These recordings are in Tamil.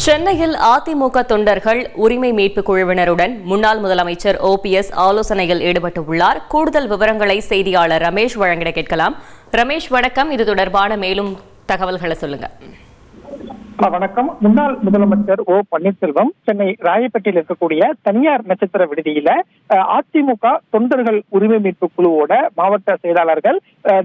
சென்னையில் அதிமுக தொண்டர்கள் உரிமை மீட்பு குழுவினருடன் முன்னாள் முதலமைச்சர் OPS ஆலோசனையில் ஈடுபட்டுள்ளார். கூடுதல் விவரங்களை செய்தியாளர் ரமேஷ் வழங்கிட கேட்கலாம். ரமேஷ் வணக்கம். இது தொடர்பான மேலும் தகவல்களை சொல்லுங்க. வணக்கம். முன்னாள் முதலமைச்சர் O பன்னீர்செல்வம் சென்னை ராயப்பேட்டையில் இருக்கக்கூடிய தனியார் நட்சத்திர விடுதியில அதிமுக தொண்டர்கள் உரிமை மீட்பு குழுவோட மாவட்ட செயலாளர்கள்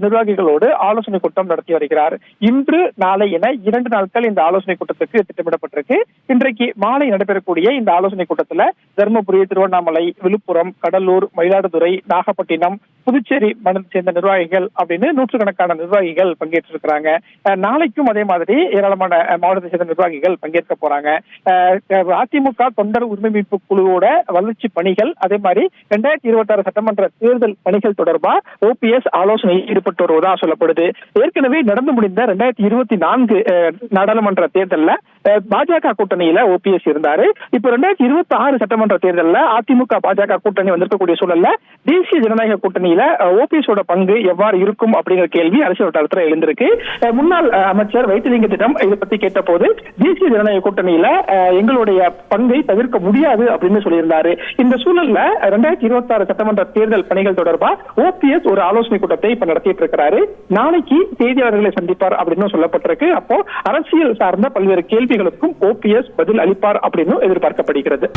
நிர்வாகிகளோடு ஆலோசனை கூட்டம் நடத்தி வருகிறார். இன்று நாளை என 2 நாட்கள் இந்த ஆலோசனை கூட்டத்துக்கு திட்டமிடப்பட்டிருக்கு. இன்றைக்கு மாலை நடைபெறக்கூடிய இந்த ஆலோசனை கூட்டத்துல தருமபுரி, திருவண்ணாமலை, விழுப்புரம், கடலூர், மயிலாடுதுறை, நாகப்பட்டினம், புதுச்சேரி மாநிலத்தை சேர்ந்த நிர்வாகிகள் அப்படின்னு 100கணக்கான நிர்வாகிகள் பங்கேற்றிருக்கிறாங்க. நாளைக்கும் அதே மாதிரி ஏராளமான மாவட்டத்தை சேர்ந்த நிர்வாகிகள் பங்கேற்க போறாங்க. அதிமுக தொண்டர் உரிமை மீட்பு குழுவோட வளர்ச்சி பணிகள், அதே மாதிரி 2026 சட்டமன்ற தேர்தல் பணிகள் தொடர்பா OPS ஆலோசனையில் ஈடுபட்டு வருவதா சொல்லப்படுது. ஏற்கனவே நடந்து முடிந்த 2024 நாடாளுமன்ற தேர்தல்ல பாஜக கூட்டணியில OPS இருந்தாரு. இப்ப 2026 சட்டமன்ற தேர்தல்ல அதிமுக பாஜக கூட்டணி வந்திருக்கக்கூடிய சூழல்ல தேசிய ஜனநாயக கூட்டணியில OPS ஓட பங்கு எவ்வாறு இருக்கும் அப்படிங்கிற கேள்வி அரசியல் வட்டாரத்துல எழுந்திருக்கு. முன்னாள் அமைச்சர் வைத்திலிங்கத்திடம் இதை பத்தி கேட்ட போது தேசிய ஜனநாயக கூட்டணியில எங்களுடைய பங்கை தவிர்க்க முடியாது அப்படின்னு சொல்லியிருந்தாரு. இந்த சூழல்ல 2026 சட்டமன்ற தேர்தல் பணிகள் தொடர்பா OPS ஒரு ஆலோசனை கூட்டத்தை இப்ப நடத்திட்டு இருக்கிறாரு. நாளைக்கு செய்தியாளர்களை சந்திப்பார் அப்படின்னு சொல்லப்பட்டிருக்கு. அப்போ அரசியல் சார்ந்த பல்வேறு கேள்விகளுக்கும் OPS பதில் அளிப்பார் அப்படின்னு எதிர்பார்க்கப்படுகிறது.